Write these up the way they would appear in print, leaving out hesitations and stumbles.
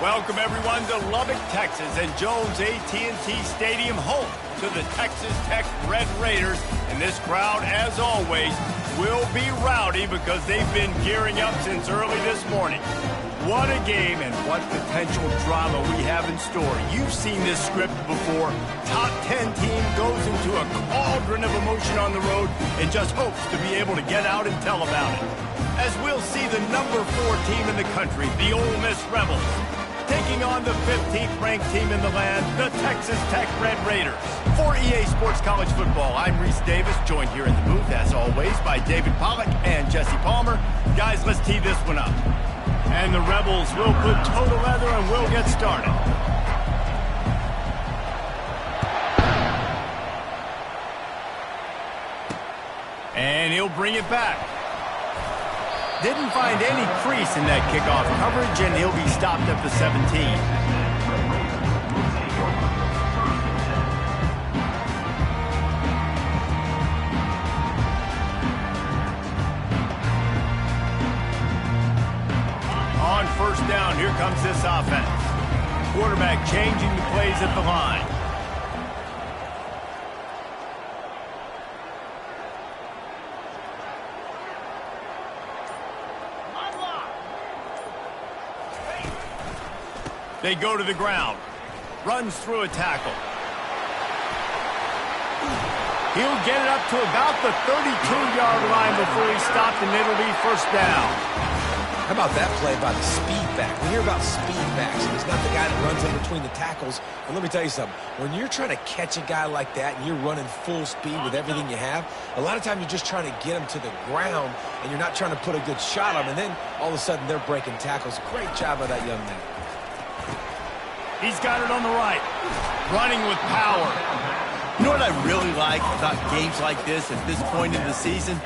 Welcome everyone to Lubbock, Texas, and Jones AT&T Stadium, home to the Texas Tech Red Raiders. And this crowd, as always, will be rowdy because they've been gearing up since early this morning. What a game and what potential drama we have in store. You've seen this script before. Top 10 team goes into a cauldron of emotion on the road and just hopes to be able to get out and tell about it. As we'll see the number 4 team in the country, the Ole Miss Rebels, taking on the 15th ranked team in the land, the Texas Tech Red Raiders. For EA Sports College Football, I'm Reese Davis, joined here in the booth, as always, by David Pollack and Jesse Palmer. Guys, let's tee this one up. And the Rebels will put toe to leather and we'll get started. And he'll bring it back. Didn't find any crease in that kickoff coverage, and he'll be stopped at the 17. On first down, here comes this offense. Quarterback changing the plays at the line. They go to the ground. Runs through a tackle. He'll get it up to about the 32-yard line before he's stopped, and it'll be first down. How about that play by the speed back? We hear about speed backs, and he's not the guy that runs in between the tackles. But let me tell you something. When you're trying to catch a guy like that and you're running full speed with everything you have, a lot of times you're just trying to get him to the ground, and you're not trying to put a good shot on him, and then all of a sudden they're breaking tackles. Great job by that young man. He's got it on the right. Running with power. You know what I really like about games like this at this point in the season?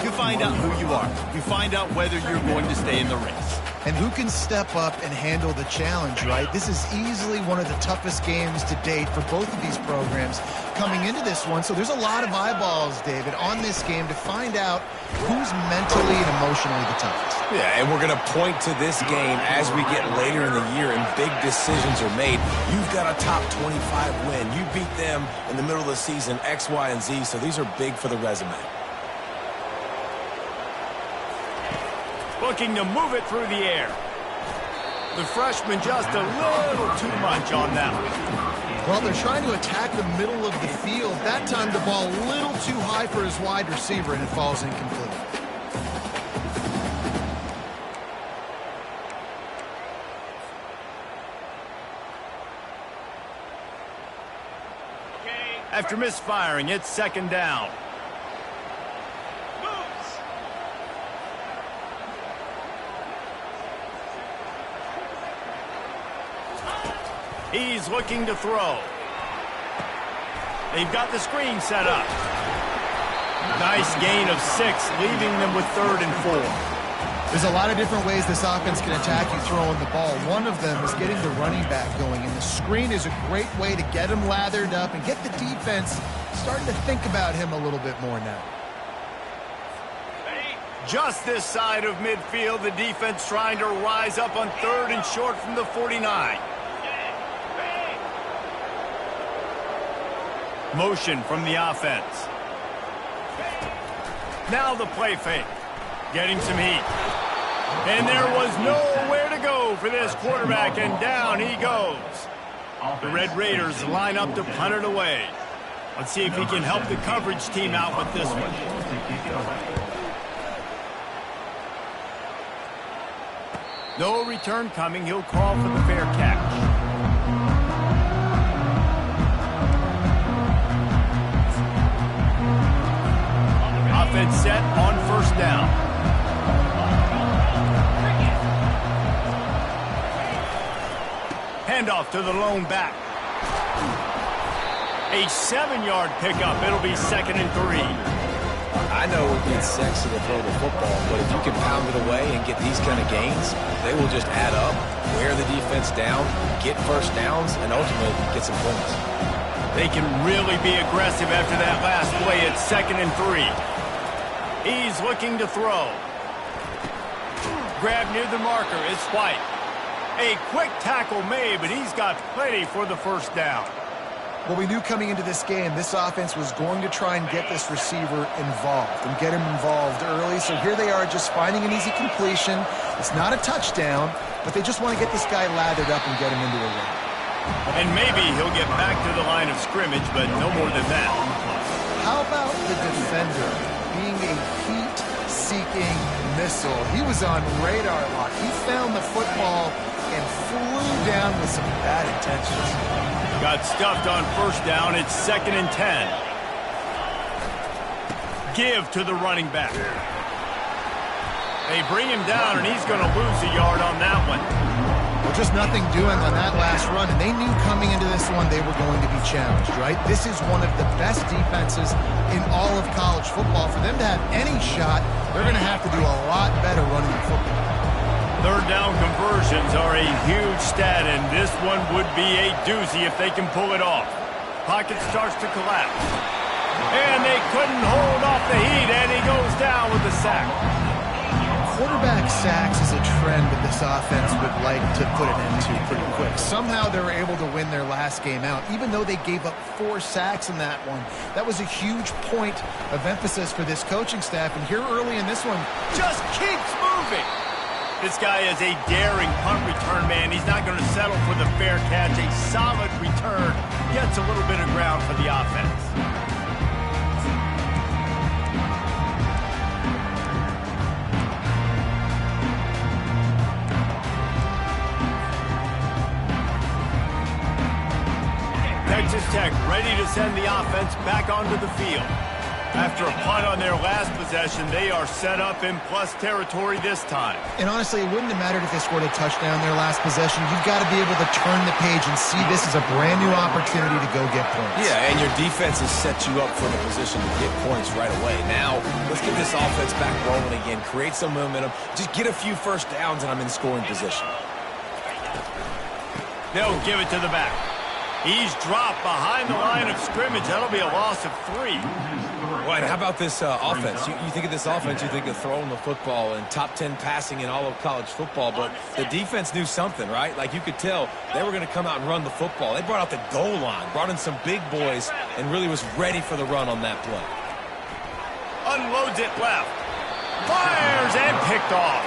You find out who you are. You find out whether you're going to stay in the race. And who can step up and handle the challenge, right? This is easily one of the toughest games to date for both of these programs coming into this one. So there's a lot of eyeballs, David, on this game to find out who's mentally and emotionally the toughest. Yeah, and we're going to point to this game as we get later in the year and big decisions are made. You've got a top 25 win. You beat them in the middle of the season, X, Y, and Z, so these are big for the resume. Looking to move it through the air. The freshman just a little too much on that one. Well, they're trying to attack the middle of the field. That time the ball a little too high for his wide receiver, and it falls incomplete. After misfiring, it's second down. He's looking to throw. They've got the screen set up. Nice gain of 6, leaving them with 3rd and 4. There's a lot of different ways this offense can attack you throwing the ball. One of them is getting the running back going, and the screen is a great way to get him lathered up and get the defense starting to think about him a little bit more now. Just this side of midfield, the defense trying to rise up on 3rd and short from the 49. Motion from the offense. Now the play fake. Getting some heat. And there was nowhere to go for this quarterback, and down he goes. The Red Raiders line up to punt it away. Let's see if he can help the coverage team out with this one. No return coming. He'll call for the fair catch. Offense set on first down. Handoff to the lone back. A 7-yard pickup. It'll be 2nd and 3. I know it being sexy to throw the football, but if you can pound it away and get these kind of gains, they will just add up, wear the defense down, get first downs, and ultimately get some points. They can really be aggressive after that last play at 2nd and 3. He's looking to throw. Grab near the marker. It's White. A quick tackle made, but he's got plenty for the first down. Well, we knew coming into this game, this offense was going to try and get this receiver involved and get him involved early. So here they are just finding an easy completion. It's not a touchdown, but they just want to get this guy lathered up and get him into a run. And maybe he'll get back to the line of scrimmage, but no more than that. How about the defender being a heat-seeking missile? He was on radar lock. He found the football and flew down with some bad intentions. Got stuffed on first down. It's 2nd and 10. Give to the running back. They bring him down, and he's going to lose a yard on that one. Well, just nothing doing on that last run, and they knew coming into this one they were going to be challenged, right? This is one of the best defenses in all of college football. For them to have any shot, they're going to have to do a lot better running the football. Third down conversions are a huge stat, and this one would be a doozy if they can pull it off. Pocket starts to collapse. And they couldn't hold off the heat, and he goes down with a sack. Quarterback sacks is a trend that this offense would like to put an end to pretty quick. Somehow they were able to win their last game out, even though they gave up 4 sacks in that one. That was a huge point of emphasis for this coaching staff, and here early in this one, just keeps moving. This guy is a daring punt return man. He's not going to settle for the fair catch. A solid return. Gets a little bit of ground for the offense. Texas Tech ready to send the offense back onto the field. After a punt on their last possession, they are set up in plus territory this time. And honestly, it wouldn't have mattered if they scored a touchdown their last possession. You've got to be able to turn the page and see this as a brand new opportunity to go get points. Yeah, and your defense has set you up for the position to get points right away. Now, let's get this offense back rolling again, create some momentum, just get a few first downs, and I'm in scoring position. They'll give it to the back. He's dropped behind the line of scrimmage. That'll be a loss of 3. Well, and how about this offense? You think of this offense, you think of throwing the football and top 10 passing in all of college football, but the defense knew something, right? Like you could tell they were going to come out and run the football. They brought out the goal line, brought in some big boys, and really was ready for the run on that play. Unloads it left. Fires and picked off.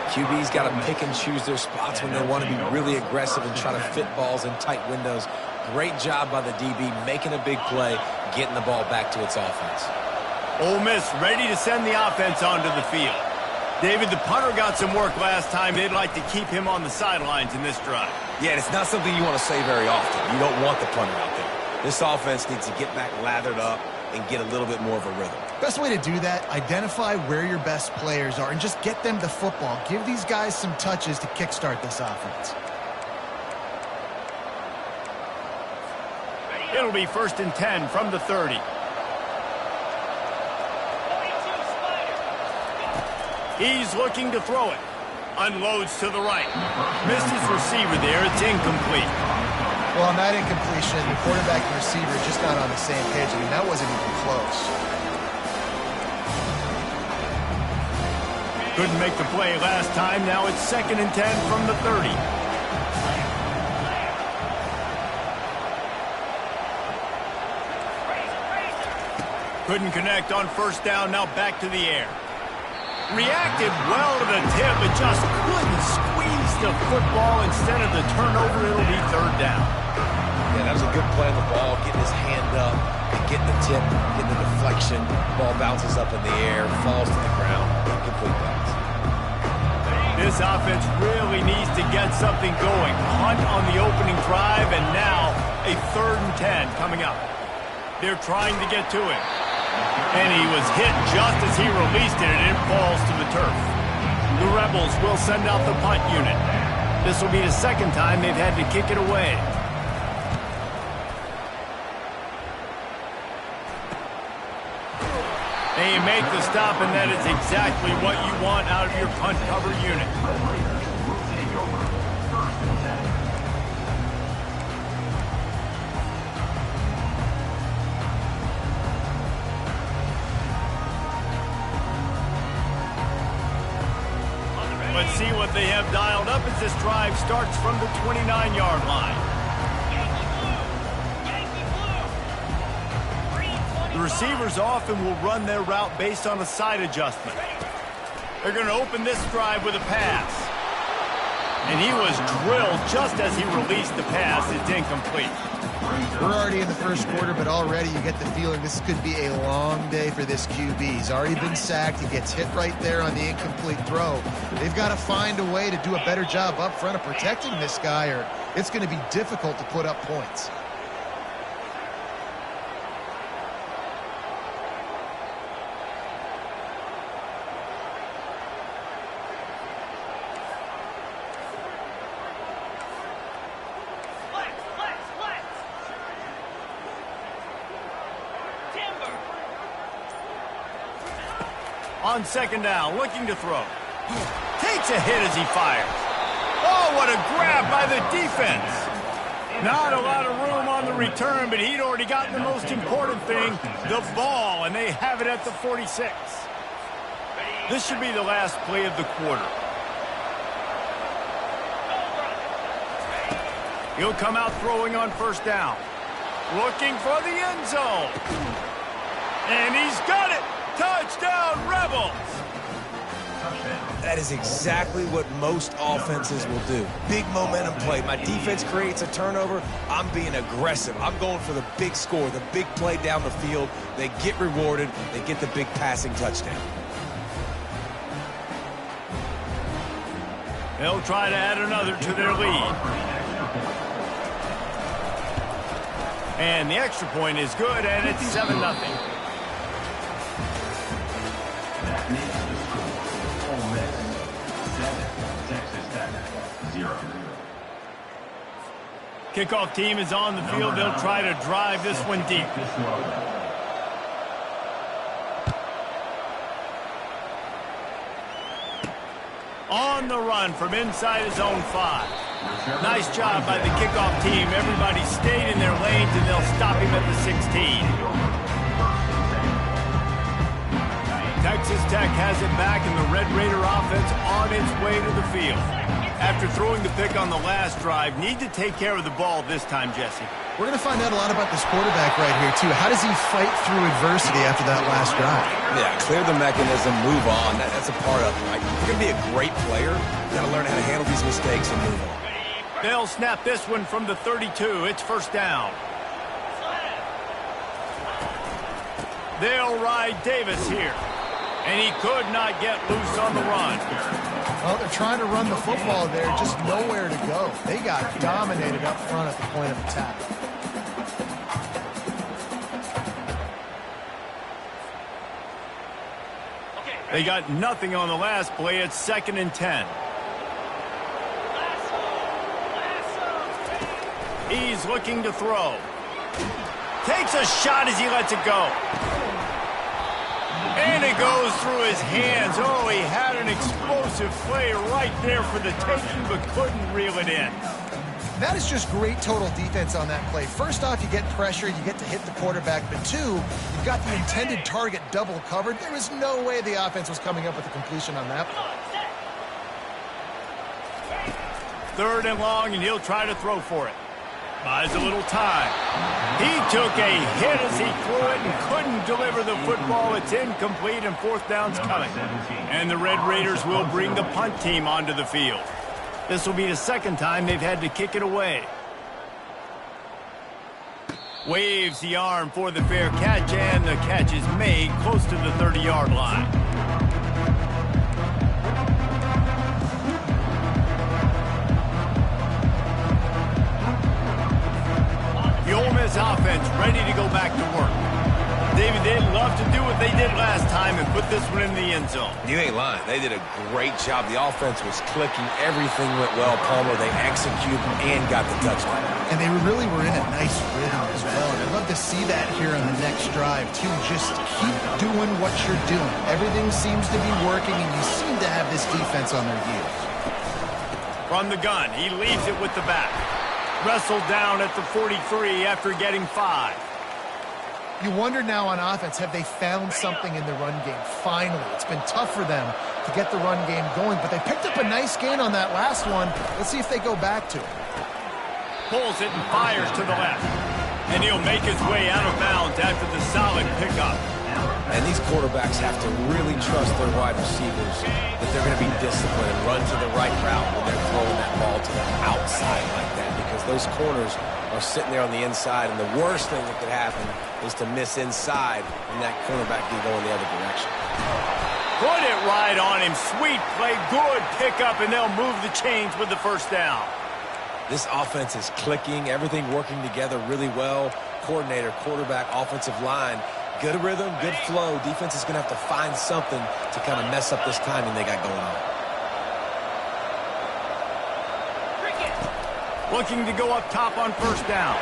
QB's got to pick and choose their spots when they want to be really aggressive and try to fit balls in tight windows. Great job by the DB making a big play, getting the ball back to its offense. Ole Miss ready to send the offense onto the field. David, the punter got some work last time. They'd like to keep him on the sidelines in this drive. Yeah, and it's not something you want to say very often. You don't want the punter out there. This offense needs to get back lathered up and get a little bit more of a rhythm. Best way to do that, identify where your best players are and just get them the football. Give these guys some touches to kickstart this offense. It'll be 1st and 10 from the 30. He's looking to throw it. Unloads to the right. Missed his receiver there. It's incomplete. Well, on that incompletion, the quarterback and receiver just not on the same page. I mean, that wasn't even close. Couldn't make the play last time. Now it's 2nd and 10 from the 30. Couldn't connect on first down. Now back to the air. Reacted well to the tip, but just couldn't squeeze the football. Instead of the turnover, it'll be 3rd down. Yeah, that was a good play on the ball, getting his hand up, and getting the tip, getting the deflection. Ball bounces up in the air, falls to the ground, complete pass. This offense really needs to get something going. Punt on the opening drive, and now a 3rd and 10 coming up. They're trying to get to him. And he was hit just as he released it, and it falls to the turf. The Rebels will send out the punt unit. This will be the 2nd time they've had to kick it away. They make the stop, and that is exactly what you want out of your punt cover unit. Let's see what they have dialed up as this drive starts from the 29-yard line. The receivers often will run their route based on a side adjustment. They're going to open this drive with a pass. And he was drilled just as he released the pass. It's incomplete. We're already in the first quarter, but already you get the feeling this could be a long day for this QB. He's already been sacked. He gets hit right there on the incomplete throw. They've got to find a way to do a better job up front of protecting this guy, or it's going to be difficult to put up points. On second down, looking to throw. Takes a hit as he fires. Oh, what a grab by the defense. Not a lot of room on the return, but he'd already gotten the most important thing, the ball, and they have it at the 46. This should be the last play of the quarter. He'll come out throwing on first down. Looking for the end zone. And he's got it. Touchdown, Rebels! That is exactly what most offenses will do. Big momentum play. My defense creates a turnover. I'm being aggressive. I'm going for the big score, the big play down the field. They get rewarded. They get the big passing touchdown. They'll try to add another to their lead. And the extra point is good, and it's 7-0. Kickoff team is on the field. They'll try to drive this one deep. On the run from inside his own 5. Nice job by the kickoff team. Everybody stayed in their lanes, and they'll stop him at the 16. Texas Tech has it back, and the Red Raider offense on its way to the field. After throwing the pick on the last drive, need to take care of the ball this time, Jesse. We're going to find out a lot about this quarterback right here, too. How does he fight through adversity after that last drive? Yeah, clear the mechanism, move on. That's a part of it, right? If you're going to be a great player, you've got to learn how to handle these mistakes and move on. They'll snap this one from the 32. It's first down. They'll ride Davis here. And he could not get loose on the run. Well, they're trying to run the football there, just nowhere to go. They got dominated up front at the point of attack. They got nothing on the last play. It's 2nd and 10. He's looking to throw. Takes a shot as he lets it go. And it goes through his hands. Oh, he had an explosive play right there for the taking, but couldn't reel it in. That is just great total defense on that play. First off, you get pressure, you get to hit the quarterback, but 2, you've got the intended target double covered. There was no way the offense was coming up with a completion on that play. 3rd and long, and he'll try to throw for it. Buys a little time. He took a hit as he threw it and couldn't deliver the football. It's incomplete, and 4th down's coming. And the Red Raiders will bring the punt team onto the field. This will be the 2nd time they've had to kick it away. Waves the arm for the fair catch, and the catch is made close to the 30-yard line. The Ole Miss offense ready to go back to work. David, they'd love to do what they did last time and put this one in the end zone. You ain't lying. They did a great job. The offense was clicking. Everything went well, Palmer. They executed and got the touchdown. And they really were in a nice rhythm as well. And I'd love to see that here on the next drive, too. Just keep doing what you're doing. Everything seems to be working, and you seem to have this defense on their heels. From the gun, he leaves it with the back. Wrestled down at the 43 after getting 5. You wonder now on offense, have they found something in the run game? Finally, it's been tough for them to get the run game going, but they picked up a nice gain on that last one. Let's see if they go back to it. Pulls it and fires to the left. And he'll make his way out of bounds after the solid pickup. And these quarterbacks have to really trust their wide receivers that they're going to be disciplined and run to the right route when they're throwing that ball to the outside like that, because those corners are sitting there on the inside, and the worst thing that could happen is to miss inside and that cornerback can go in the other direction. Put it right on him. Sweet play, good pickup, and they'll move the chains with the first down. This offense is clicking, everything working together really well. Coordinator, quarterback, offensive line, good rhythm, good flow. Defense is going to have to find something to kind of mess up this timing they got going on. Looking to go up top on first down.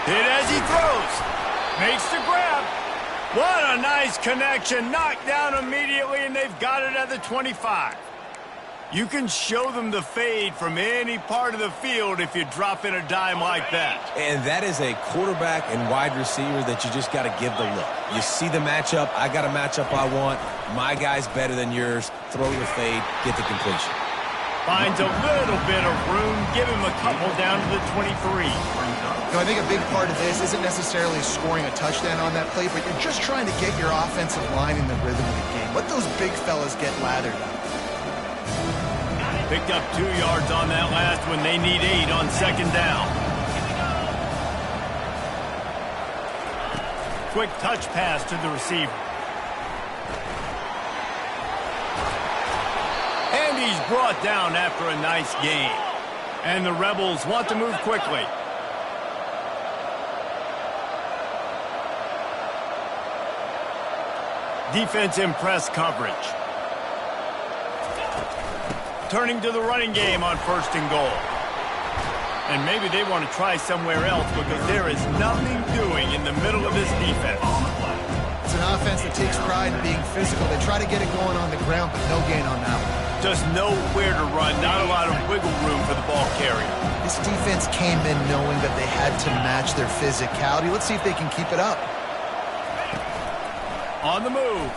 Hit as he throws. Makes the grab. What a nice connection. Knocked down immediately, and they've got it at the 25. You can show them the fade from any part of the field if you drop in a dime like that. And that is a quarterback and wide receiver that you just got to give the look. You see the matchup. I got a matchup I want. My guy's better than yours. Throw the fade. Get the completion. Finds a little bit of room. Give him a couple down to the 23. You know, I think a big part of this isn't necessarily scoring a touchdown on that play, but you're just trying to get your offensive line in the rhythm of the game. Let those big fellas get lathered up. Picked up 2 yards on that last one. They need 8 on second down. Quick touch pass to the receiver. And he's brought down after a nice gain. And the Rebels want to move quickly. Defense in press coverage. Turning to the running game on first and goal. And maybe they want to try somewhere else because there is nothing doing in the middle of this defense. It's an offense that takes pride in being physical. They try to get it going on the ground, but no gain on that one. Just nowhere to run, not a lot of wiggle room for the ball carrier. This defense came in knowing that they had to match their physicality. Let's see if they can keep it up. On the move.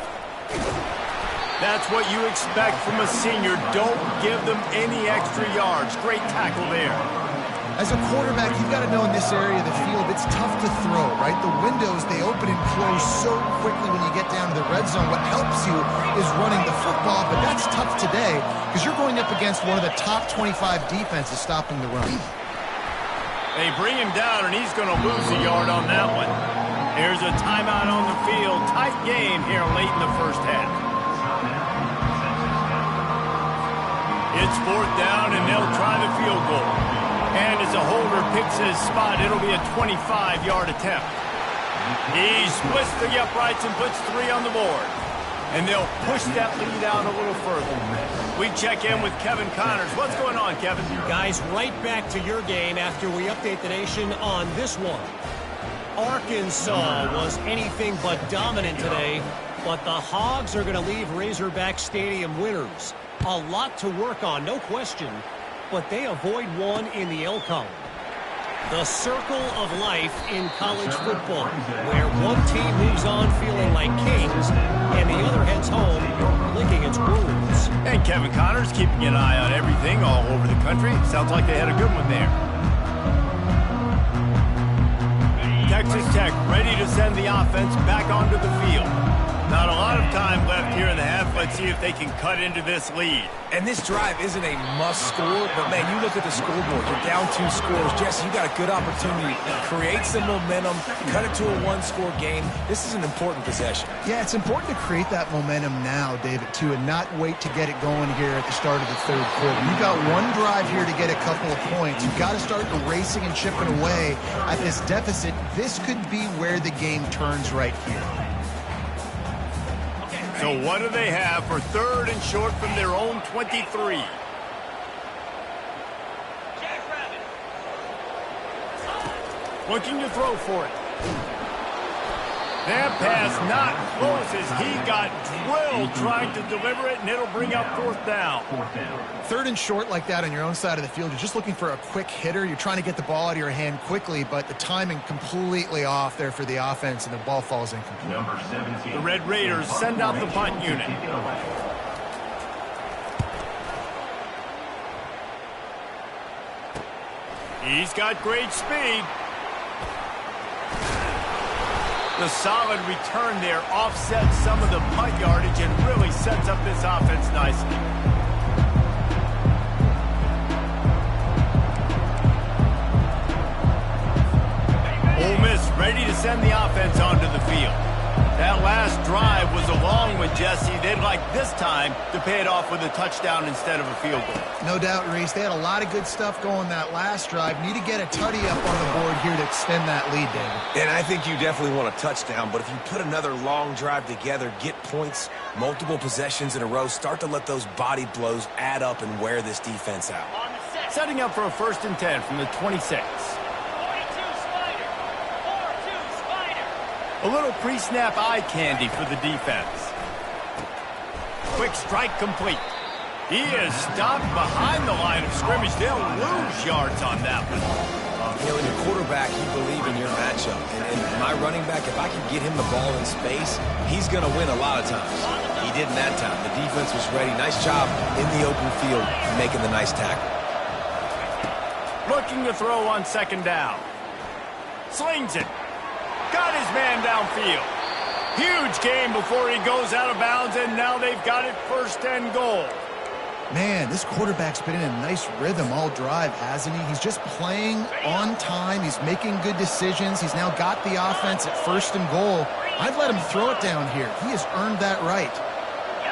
That's what you expect from a senior. Don't give them any extra yards. Great tackle there. As a quarterback, you've got to know in this area of the field, it's tough to throw, right? The windows, they open and close so quickly when you get down to the red zone. What helps you is running the football, but that's tough today because you're going up against one of the top 25 defenses stopping the run. They bring him down, and he's going to lose a yard on that one. Here's a timeout on the field. Tight game here late in the first half. It's fourth down, and they'll try the field goal. And as a holder picks his spot, it'll be a 25-yard attempt. He splits the uprights and puts 3 on the board. And they'll push that lead out a little further. We check in with Kevin Connors. What's going on, Kevin? Guys, right back to your game after we update the nation on this one. Arkansas was anything but dominant today, but the Hogs are going to leave Razorback Stadium winners. A lot to work on, no question, but they avoid one in the L column. The circle of life in college football, where one team moves on feeling like kings and the other heads home licking its wounds. And Kevin Connors keeping an eye on everything all over the country. Sounds like they had a good one there. Texas Tech ready to send the offense back onto the field. Not a lot of time left here in the half. Let's see if they can cut into this lead. And this drive isn't a must score, but man, you look at the scoreboard. You're down 2 scores. Jesse, you got a good opportunity to create some momentum, cut it to a 1-score game. This is an important possession. Yeah, it's important to create that momentum now, David, too, and not wait to get it going here at the start of the third quarter. You've got one drive here to get a couple of points. You've got to start erasing and chipping away at this deficit. This could be where the game turns right here. So what do they have for third and short from their own 23? Looking to throw for it. That pass not close as he got drilled trying to deliver it, and it'll bring up fourth down. Third and short like that on your own side of the field, you're just looking for a quick hitter. You're trying to get the ball out of your hand quickly, but the timing completely off there for the offense, and the ball falls incomplete. The Red Raiders send out the punt unit. He's got great speed. The solid return there offsets some of the punt yardage and really sets up this offense nicely. Ole Miss ready to send the offense onto the field. That last drive was a long one, Jesse. They'd like this time to pay it off with a touchdown instead of a field goal. No doubt, Reese. They had a lot of good stuff going that last drive. Need to get a tutty up on the board here to extend that lead, David. And I think you definitely want a touchdown, but if you put another long drive together, get points, multiple possessions in a row, start to let those body blows add up and wear this defense out. Setting up for a 1st and 10 from the 26. A little pre-snap eye candy for the defense. Quick strike complete. He is stopped behind the line of scrimmage. They'll lose yards on that one. You know, in your quarterback, you believe in your matchup. And my running back, if I can get him the ball in space, he's going to win a lot of times. He didn't that time. The defense was ready. Nice job in the open field making the nice tackle. Looking to throw on 2nd down. Slings it. Got his man downfield. Huge gain before he goes out of bounds, and now they've got it 1st and goal. Man, this quarterback's been in a nice rhythm all drive, hasn't he? He's just playing on time. He's making good decisions. He's now got the offense at 1st and goal. I'd let him throw it down here. He has earned that right.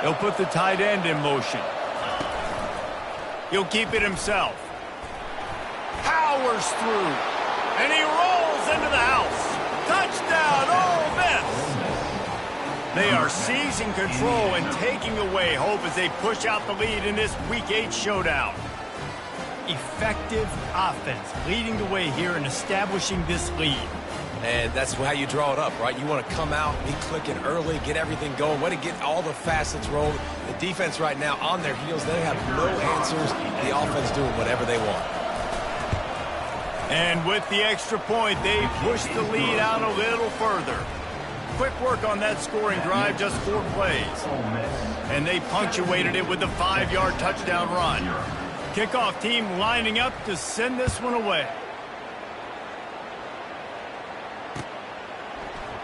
He'll put the tight end in motion. He'll keep it himself. Powers through, and he rolls into the house. Touchdown, Ole Miss! They are seizing control and taking away hope as they push out the lead in this Week 8 showdown. Effective offense leading the way here and establishing this lead. And that's how you draw it up, right? You want to come out, be clicking early, get everything going, want to get all the facets rolled. The defense right now on their heels, they have no answers. The offense doing whatever they want. And with the extra point, they push the lead out a little further. Quick work on that scoring drive, just 4 plays. And they punctuated it with a 5-yard touchdown run. Kickoff team lining up to send this one away.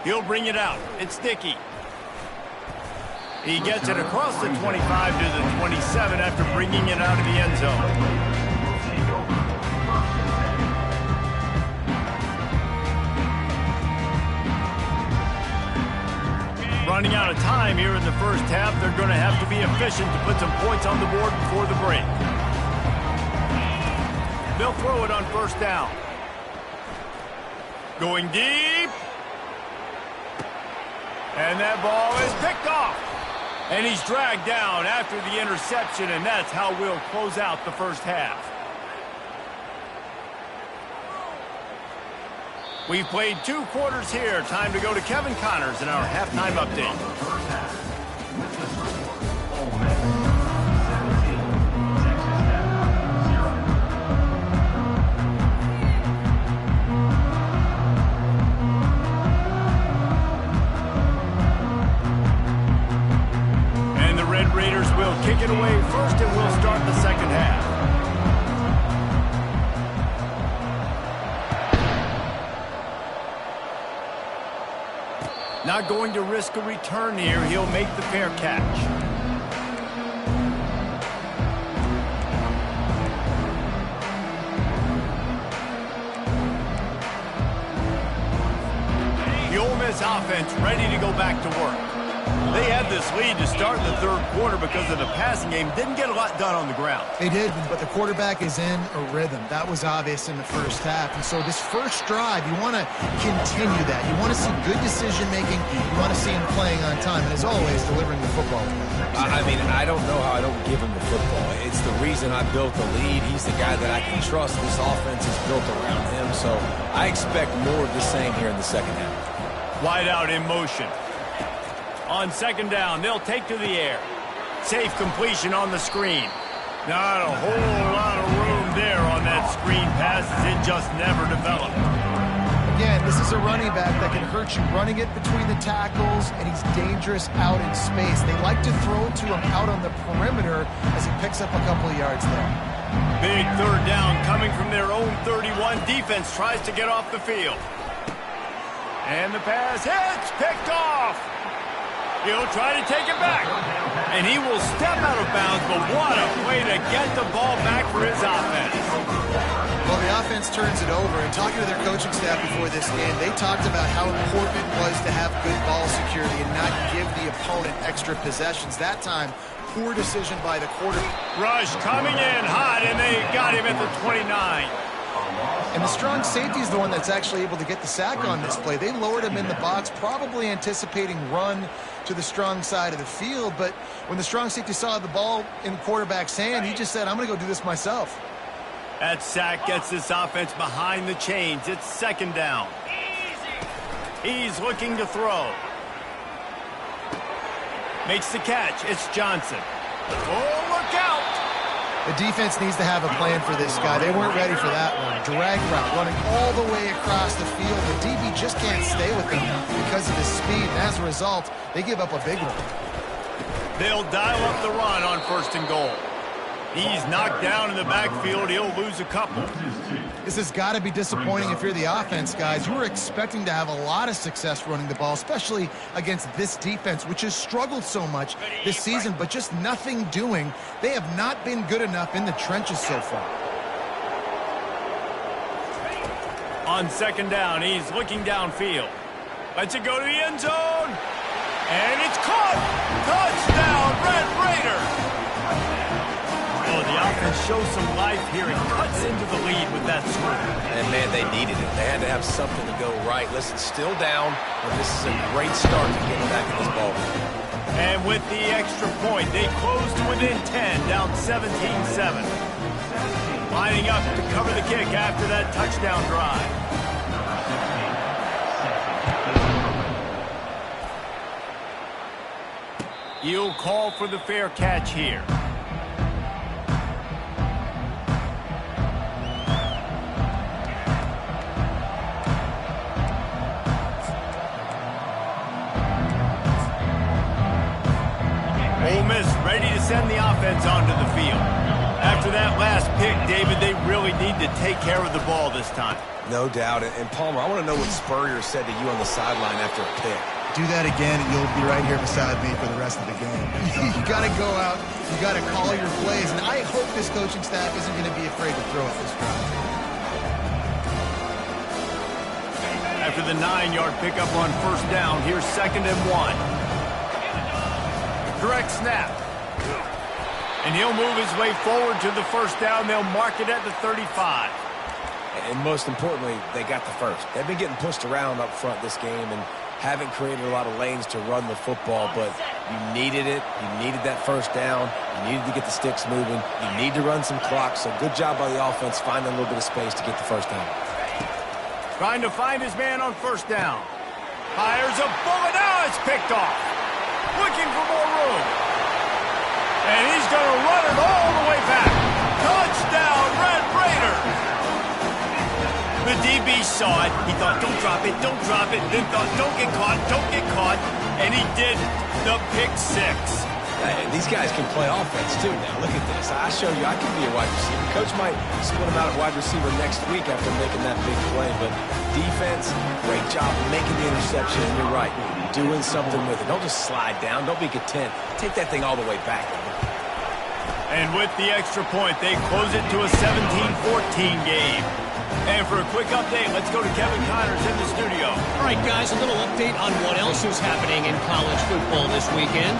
He'll bring it out. It's Dickey. He gets it across the 25 to the 27 after bringing it out of the end zone. Running out of time here in the 1st half. They're going to have to be efficient to put some points on the board before the break. They'll throw it on 1st down. Going deep. And that ball is picked off. And he's dragged down after the interception, and that's how we'll close out the 1st half. We've played 2 quarters here. Time to go to Kevin Connors in our halftime update. And the Red Raiders will kick it away first, and we'll start the 2nd half. Not going to risk a return here. He'll make the fair catch. The Ole Miss offense ready to go back to work. They had this lead to start the 3rd quarter because of the passing game. Didn't get a lot done on the ground. They did, but the quarterback is in a rhythm. That was obvious in the 1st half. And so this 1st drive, you want to continue that. You want to see good decision-making. You want to see him playing on time. And as always, delivering the football. I mean, I don't know how I don't give him the football. It's the reason I built the lead. He's the guy that I can trust. This offense is built around him. So I expect more of the same here in the 2nd half. Wide out in motion. On 2nd down, they'll take to the air. Safe completion on the screen. Not a whole lot of room there on that screen pass as it just never developed. Again, this is a running back that can hurt you running it between the tackles, and he's dangerous out in space. They like to throw to him out on the perimeter as he picks up a couple of yards there. Big third down coming from their own 31. Defense tries to get off the field. And the pass hits, picked off. He'll try to take it back. And he will step out of bounds, but what a way to get the ball back for his offense. Well, the offense turns it over, and talking to their coaching staff before this game, they talked about how important it was to have good ball security and not give the opponent extra possessions. That time, poor decision by the quarterback. Rush coming in hot, and they got him at the 29. And the strong safety is the one that's actually able to get the sack on this play. They lowered him in the box, probably anticipating run to the strong side of the field. But when the strong safety saw the ball in the quarterback's hand, he just said, I'm going to go do this myself. That sack gets this offense behind the chains. It's second down. He's looking to throw. Makes the catch. It's Johnson. Oh, look out! The defense needs to have a plan for this guy. They weren't ready for that one. Drag route, running all the way across the field. The DB just can't stay with him because of his speed. And as a result, they give up a big one. They'll dial up the run on first and goal. He's knocked down in the backfield. He'll lose a couple. This has got to be disappointing if you're the offense, guys. You were expecting to have a lot of success running the ball, especially against this defense, which has struggled so much this season, but just nothing doing. They have not been good enough in the trenches so far. On second down, he's looking downfield. Lets it go to the end zone. And it's caught. Touchdown, Red Raiders. Oh, the offense shows some life here and cuts into the lead with that score. And, man, they needed it. They had to have something to go right. Listen, still down, but this is a great start to getting back in this ball game. And with the extra point, they close to within 10, down 17-7. Lining up to cover the kick after that touchdown drive. You'll call for the fair catch here. Ole Miss ready to send the offense onto the field. After that last pick, David, they really need to take care of the ball this time. No doubt. And Palmer, I want to know what Spurrier said to you on the sideline after a pick. Do that again, and you'll be right here beside me for the rest of the game. You got to go out. You got to call your plays. And I hope this coaching staff isn't going to be afraid to throw it this drive. After the 9-yard pickup on first down, here's 2nd and 1. Direct snap. And he'll move his way forward to the first down. They'll mark it at the 35. And most importantly, they got the first. They've been getting pushed around up front this game and haven't created a lot of lanes to run the football, but you needed it. You needed that first down. You needed to get the sticks moving. You need to run some clock, so good job by the offense finding a little bit of space to get the first down. Trying to find his man on first down. Fires a bullet. Now it's picked off. Looking for more room. And he's going to run it all the way back. Touchdown, Red Raiders. The DB saw it. He thought, don't drop it, don't drop it. Then thought, don't get caught, don't get caught. And he did the pick six. These guys can play offense, too, now. Look at this. I show you I can be a wide receiver. Coach might split him out at wide receiver next week after making that big play. But defense, great job making the interception. And you're right, doing something with it. Don't just slide down. Don't be content. Take that thing all the way back. And with the extra point, they close it to a 17-14 game. And for a quick update, let's go to Kevin Connors in the studio. All right, guys, a little update on what else is happening in college football this weekend.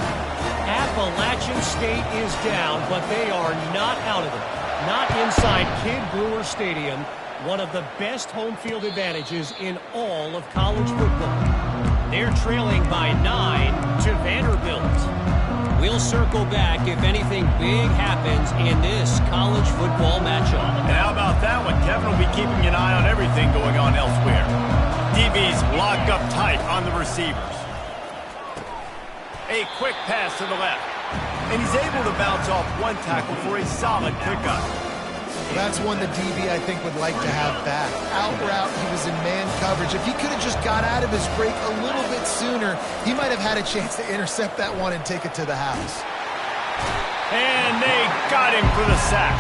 Appalachian State is down, but they are not out of it. Not inside Kidd Brewer Stadium, one of the best home field advantages in all of college football. They're trailing by 9 to Vanderbilt. We'll circle back if anything big happens in this college football matchup. And how about that one? Kevin will be keeping an eye on everything going on elsewhere. DB's locked up tight on the receivers. A quick pass to the left. And he's able to bounce off one tackle for a solid pickup. That's one the DB, I think, would like to have back. Out route, he was in man coverage. If he could have just got out of his break a little bit sooner, he might have had a chance to intercept that one and take it to the house. And they got him for the sack.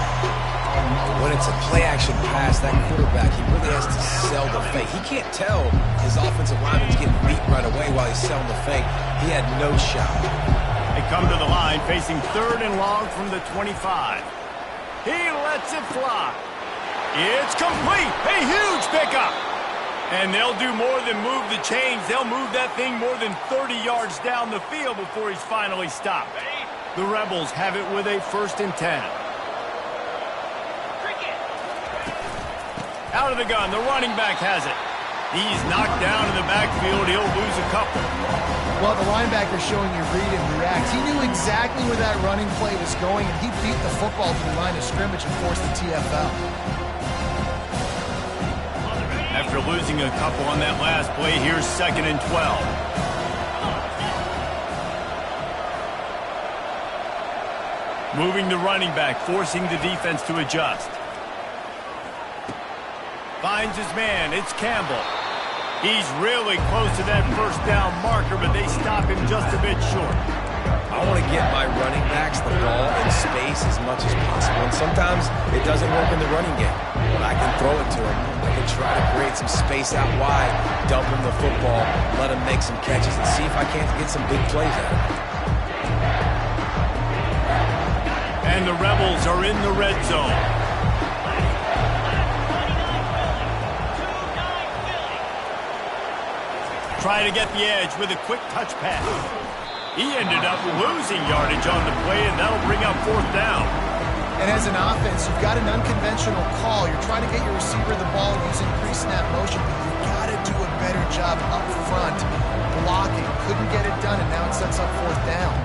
When it's a play-action pass, that quarterback, he really has to sell the fake. He can't tell his offensive lineman's getting beat right away while he's selling the fake. He had no shot. They come to the line facing 3rd and long from the 25. He lets it fly. It's complete. A huge pickup. And they'll do more than move the chains. They'll move that thing more than 30 yards down the field before he's finally stopped. The Rebels have it with a 1st and 10. Out of the gun, the running back has it. He's knocked down in the backfield. He'll lose a couple. Well, the linebacker's showing you read and react. He knew exactly where that running play was going, and he beat the football to the line of scrimmage and forced the TFL. After losing a couple on that last play, here's 2nd and 12. Moving the running back, forcing the defense to adjust. Finds his man. It's Campbell. He's really close to that 1st down marker, but they stop him just a bit short. I want to get my running backs the ball in space as much as possible. And sometimes it doesn't work in the running game. But I can throw it to him. I can try to create some space out wide, dump him the football, let him make some catches, and see if I can't get some big plays out of him. And the Rebels are in the red zone. Try to get the edge with a quick touch pass. He ended up losing yardage on the play, and that'll bring up 4th down. And as an offense, you've got an unconventional call. You're trying to get your receiver the ball using pre-snap motion, but you've got to do a better job up front blocking. Couldn't get it done, and now it sets up 4th down.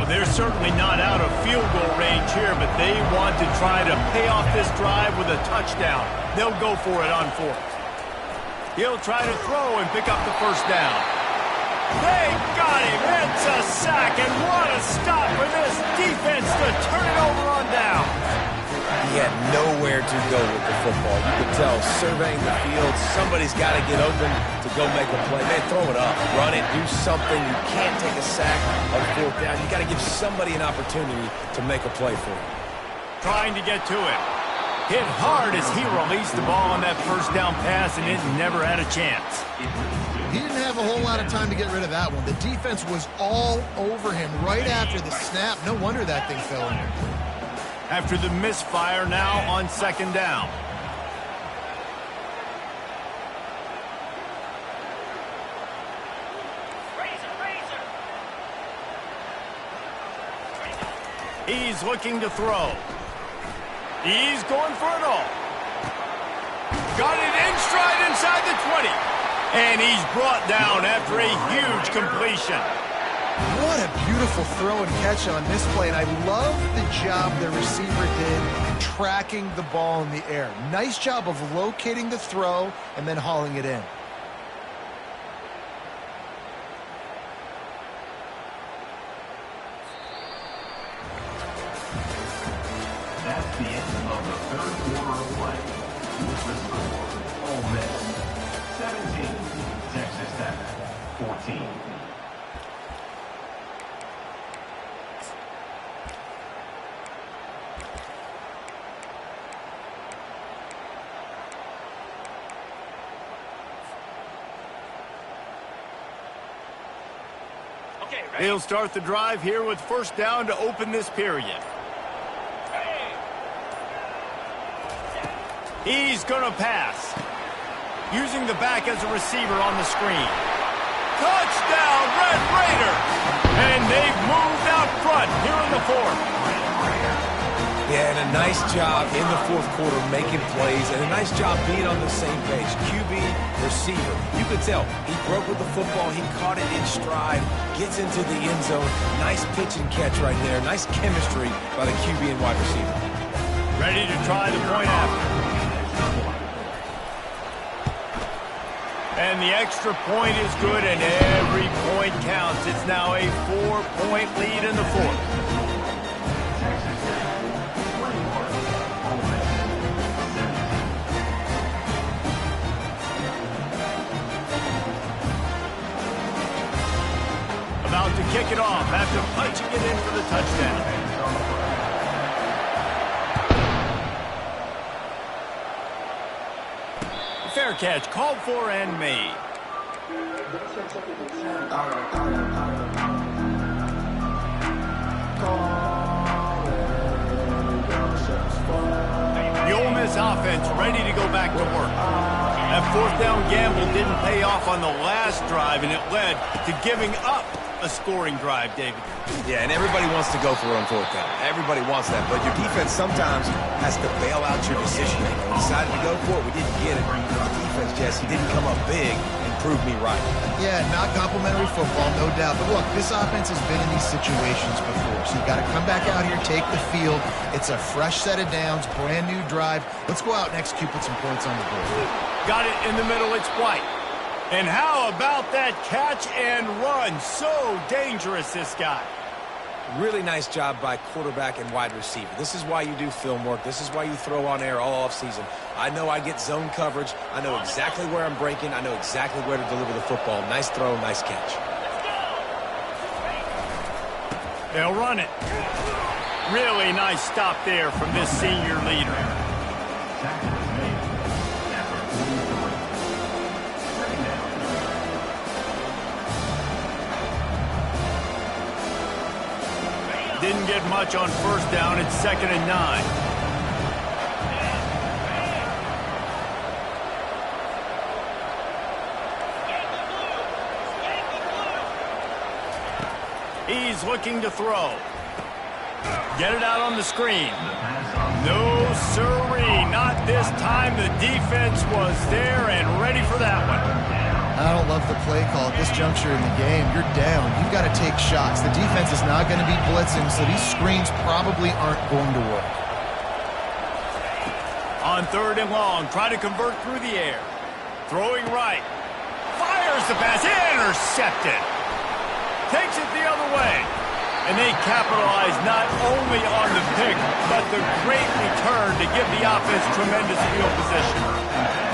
They're certainly not out of field goal range here, but they want to try to pay off this drive with a touchdown. They'll go for it on 4th. He'll try to throw and pick up the 1st down. They got him. It's a sack, and what a stop for this defense to turn it over on down. He had nowhere to go with the football. You could tell, surveying the field, somebody's got to get open to go make a play. Man, throw it up, run it, do something. You can't take a sack on 4th down. You got to give somebody an opportunity to make a play for you. Trying to get to it. Hit hard as he released the ball on that 1st down pass, and it never had a chance. He didn't have a whole lot of time to get rid of that one. The defense was all over him right after the snap. No wonder that thing fell in there. After the misfire, now on 2nd down. He's looking to throw. He's going for it all. Got it in stride inside the 20. And he's brought down after a huge completion. What a beautiful throw and catch on this play, and I love the job the receiver did tracking the ball in the air. Nice job of locating the throw and then hauling it in. That's the end of the 3rd quarter of play. With the score, Ole Miss 17, Texas Tech 14. He'll start the drive here with 1st down to open this period. He's going to pass. Using the back as a receiver on the screen. Touchdown, Red Raiders! And they've moved out front here in the 4th. Yeah, and a nice job in the 4th quarter making plays, and a nice job being on the same page. QB, receiver. You could tell he broke with the football. He caught it in stride, gets into the end zone. Nice pitch and catch right there. Nice chemistry by the QB and wide receiver. Ready to try the point after. And the extra point is good, and every point counts. It's now a 4-point lead in the 4th. About break it off after punching it in for the touchdown. Fair catch called for and made. The Ole Miss offense ready to go back to work. That fourth down gamble didn't pay off on the last drive, and it led to giving up a scoring drive, David. Yeah, and everybody wants to go for it on fourth down. Everybody wants that, but your defense sometimes has to bail out your decision-making. We decided to go for it. We didn't get it. The defense, Jesse, didn't come up big and prove me right. Yeah, not complimentary football, no doubt. But look, this offense has been in these situations before, so you got to come back out here, take the field. It's a fresh set of downs, brand new drive. Let's go out and execute, put some points on the board. Got it in the middle. It's White. And how about that catch and run? So dangerous, this guy. Really nice job by quarterback and wide receiver. This is why you do film work. This is why you throw on air all offseason. I know I get zone coverage. I know exactly where I'm breaking. I know exactly where to deliver the football. Nice throw, nice catch. They'll run it. Really nice stop there from this senior leader. Tackle is made. After 44. Second down. Didn't get much on first down. It's 2nd and 9. He's looking to throw. Get it out on the screen. No, sirree, not this time. The defense was there and ready for that one. I don't love the play call at this juncture in the game. You're down. You've got to take shots. The defense is not going to be blitzing, so these screens probably aren't going to work. On 3rd and long, try to convert through the air. Throwing right. Fires the pass. Intercepted. Takes it the other way. And they capitalize not only on the pick, but the great return to give the offense tremendous field position.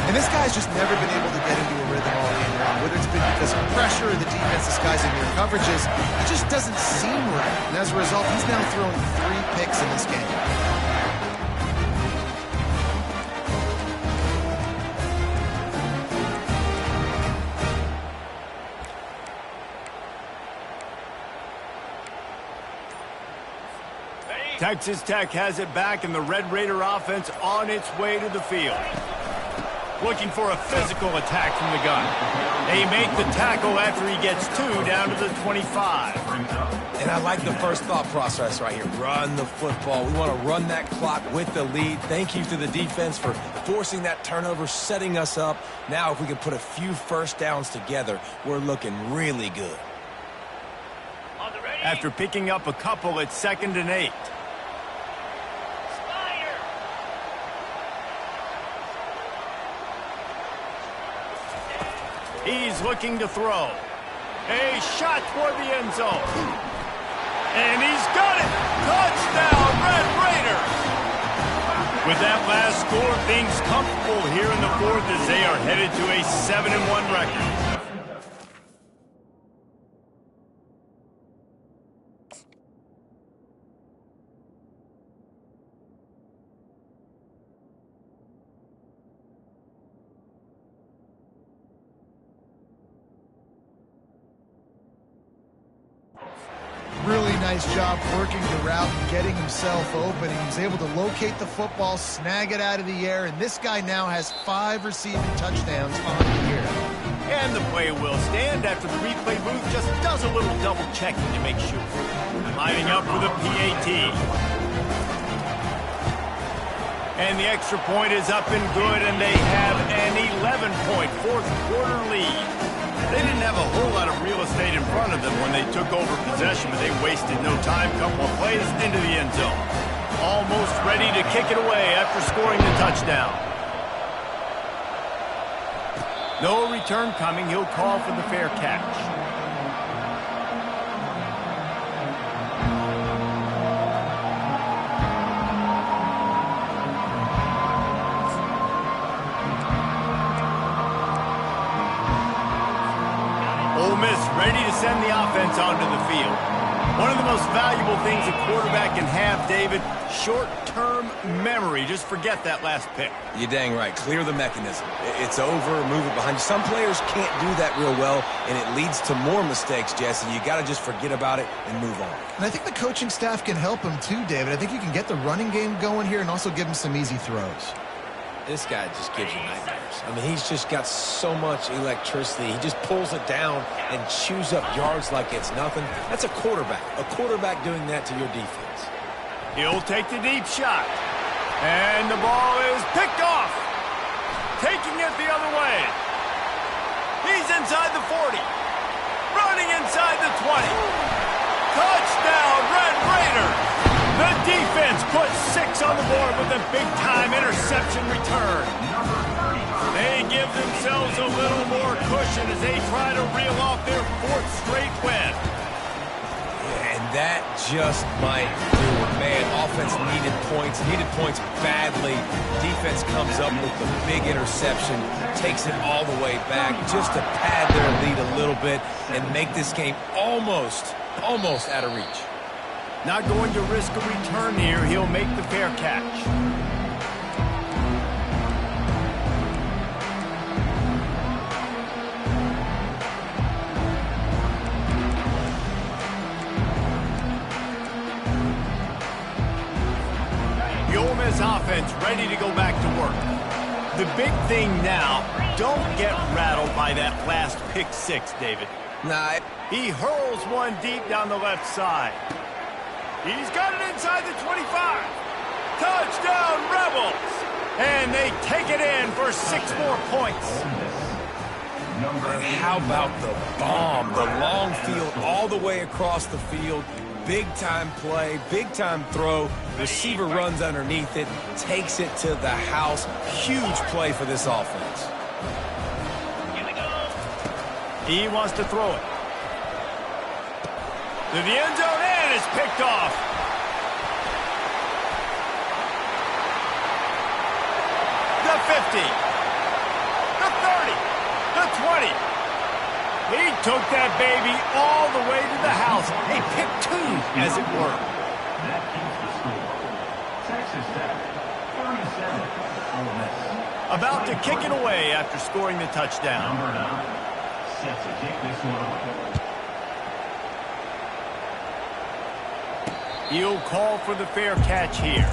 And this guy's just never been able to get into a rhythm all game long. Whether it's been because of pressure or the defense disguising their coverages, it just doesn't seem right. And as a result, he's now thrown 3 picks in this game. Texas Tech has it back, and the Red Raider offense on its way to the field. Looking for a physical attack from the gun. They make the tackle after he gets 2 down to the 25. And I like the first thought process right here. Run the football. We want to run that clock with the lead. Thank you to the defense for forcing that turnover, setting us up. Now if we can put a few first downs together, we're looking really good. After picking up a couple, it's 2nd and 8. He's looking to throw. A shot toward the end zone. And he's got it! Touchdown, Red Raiders! With that last score, things comfortable here in the 4th as they are headed to a 7-1 record. Really nice job working the route and getting himself open. He was able to locate the football, snag it out of the air, and this guy now has 5 receiving touchdowns on the year. And the play will stand after the replay booth just does a little double checking to make sure. Lining up for the PAT. And the extra point is up and good, and they have an 11-point fourth-quarter lead. They didn't have a whole lot of real estate in front of them when they took over possession, but they wasted no time. Couple of plays into the end zone. Almost ready to kick it away after scoring the touchdown. No return coming. He'll call for the fair catch. Ole Miss ready to send the offense onto the field. One of the most valuable things a quarterback can have, David, short-term memory. Just forget that last pick. You're dang right. Clear the mechanism. It's over, move it behind you. Some players can't do that real well, and it leads to more mistakes, Jesse. You got to just forget about it and move on. And I think the coaching staff can help him too, David. I think you can get the running game going here and also give him some easy throws. This guy just gives you nightmares. I mean, he's just got so much electricity. He just pulls it down and chews up yards like it's nothing. That's a quarterback. A quarterback doing that to your defense. He'll take the deep shot. And the ball is picked off. Taking it the other way. He's inside the 40. Running inside the 20. Touchdown, Red Raiders. The defense puts 6 on the board with a big-time interception return. They give themselves a little more cushion as they try to reel off their 4th straight win. And that just might do it. Man, offense needed points badly. Defense comes up with the big interception, takes it all the way back just to pad their lead a little bit and make this game almost out of reach. Not going to risk a return here. He'll make the fair catch. The Ole Miss offense ready to go back to work. The big thing now, don't get rattled by that last pick 6, David. Nah. He hurls one deep down the left side. He's got it inside the 25. Touchdown, Rebels! And they take it in for 6 more points. And how about the bomb? The long field all the way across the field. Big-time play, big-time throw. Receiver runs underneath it, takes it to the house. Huge play for this offense. He wants to throw it. To the end zone, and it's picked off. The 50. The 30. The 20. He took that baby all the way to the house. A pick 2, as it were. That keeps the score. Texas Tech, 37, Ole Miss. About to kick it away after scoring the touchdown. Number 9, set to kick this one away. He'll call for the fair catch here.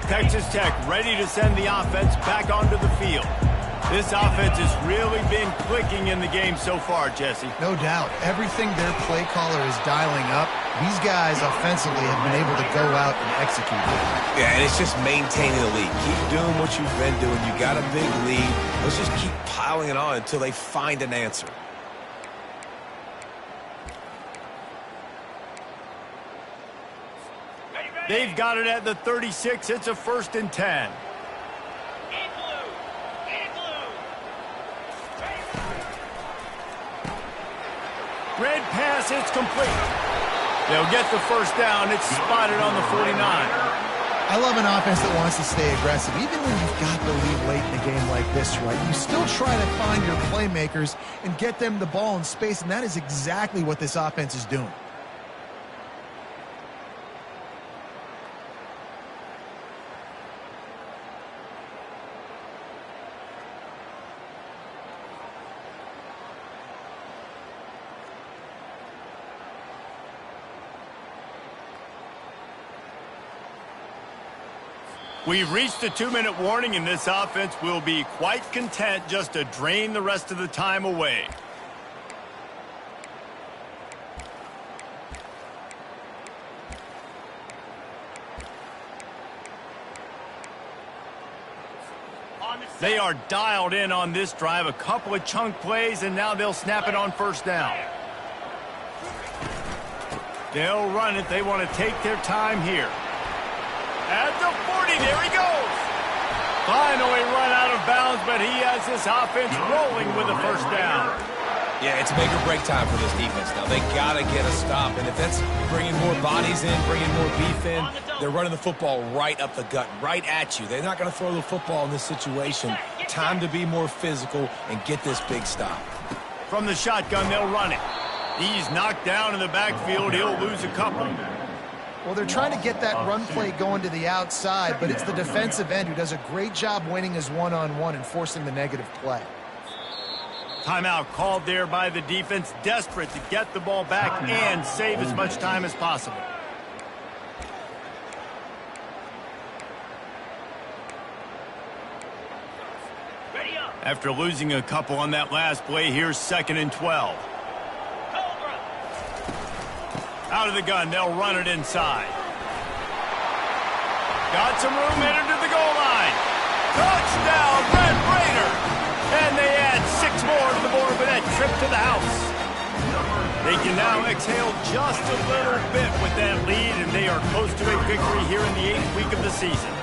Texas Tech ready to send the offense back onto the field. This offense has really been clicking in the game so far, Jesse. No doubt. Everything their play caller is dialing up, these guys offensively have been able to go out and execute. Yeah, and it's just maintaining the lead. Keep doing what you've been doing. You got a big lead. Let's just keep piling it on until they find an answer. They've got it at the 36. It's a 1st and 10. Red pass, it's complete. They'll get the 1st down. It's spotted on the 49. I love an offense that wants to stay aggressive. Even when you've got the lead late in a game like this, right, you still try to find your playmakers and get them the ball in space, and that is exactly what this offense is doing. We've reached a 2-minute warning, and this offense will be quite content just to drain the rest of the time away. They are dialed in on this drive. A couple of chunk plays, and now they'll snap it on 1st down. They'll run it. They want to take their time here. At the 40, there he goes. Finally run out of bounds, but he has this offense rolling with a 1st down. Yeah, it's make or break time for this defense now. They got to get a stop, and if that's bringing more bodies in, bringing more beef in, they're running the football right up the gut, right at you. They're not going to throw the football in this situation. Time to be more physical and get this big stop. From the shotgun, they'll run it. He's knocked down in the backfield. He'll lose a couple. Well, they're trying to get that run play going to the outside, but it's the defensive end who does a great job winning his one-on-one and forcing the negative play. Timeout called there by the defense, desperate to get the ball back and save as much time as possible. After losing a couple on that last play, here's 2nd and 12. Out of the gun, they'll run it inside. Got some room, headed to the goal line. Touchdown, Red Raider! And they add 6 more to the board with that trip to the house. They can now exhale just a little bit with that lead, and they are close to a victory here in the 8th week of the season.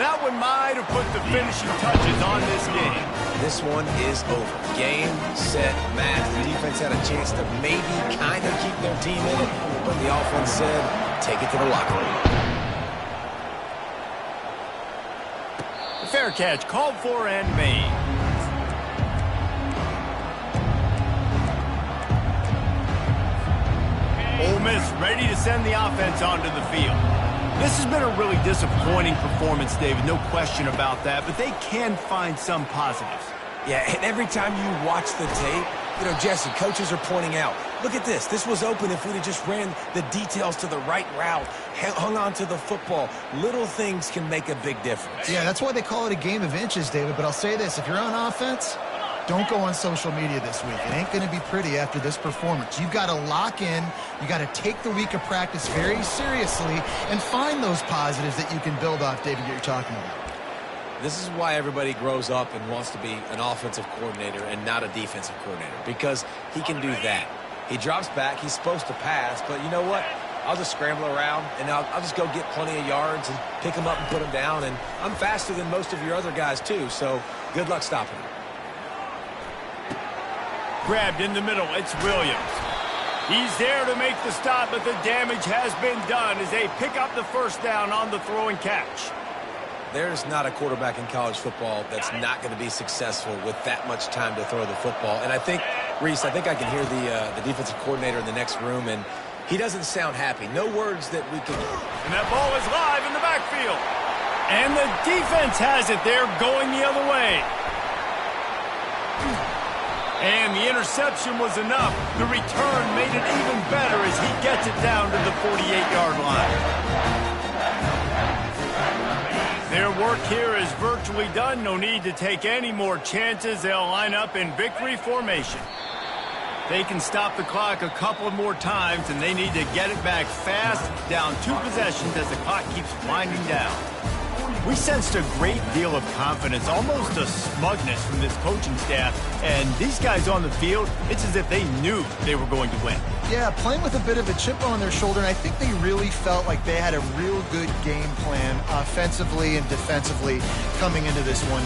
That one might have put the finishing touches on this game. This one is over. Game, set, match. The defense had a chance to maybe kind of keep their team in it, but the offense said, take it to the locker room. The fair catch called for and made. Ole Miss ready to send the offense onto the field. This has been a really disappointing performance, David, no question about that, but they can find some positives. Yeah, and every time you watch the tape, you know, Jesse, coaches are pointing out, look at this. This was open if we'd have just ran the details to the right route, hung on to the football. Little things can make a big difference. Yeah, that's why they call it a game of inches, David. But I'll say this, if you're on offense, don't go on social media this week. It ain't going to be pretty after this performance. You've got to lock in. You got to take the week of practice very seriously and find those positives that you can build off, David, you're talking about. This is why everybody grows up and wants to be an offensive coordinator and not a defensive coordinator, because he can do that. He drops back. He's supposed to pass, but you know what? I'll just scramble around, and I'll just go get plenty of yards and pick them up and put them down, and I'm faster than most of your other guys, too, so good luck stopping him. Grabbed in the middle, it's Williams. He's there to make the stop, but the damage has been done as they pick up the first down on the throw and catch. There's not a quarterback in college football that's not going to be successful with that much time to throw the football. And I think, Reese, I can hear the defensive coordinator in the next room, and he doesn't sound happy. No words that we can... And that ball is live in the backfield. And the defense has it there going the other way. And the interception was enough. The return made it even better as he gets it down to the 48-yard line. Their work here is virtually done. No need to take any more chances. They'll line up in victory formation. They can stop the clock a couple more times, and they need to get it back fast, down 2 possessions as the clock keeps winding down. We sensed a great deal of confidence, almost a smugness from this coaching staff. And these guys on the field, it's as if they knew they were going to win. Yeah, playing with a bit of a chip on their shoulder, and I think they really felt like they had a real good game plan offensively and defensively coming into this one.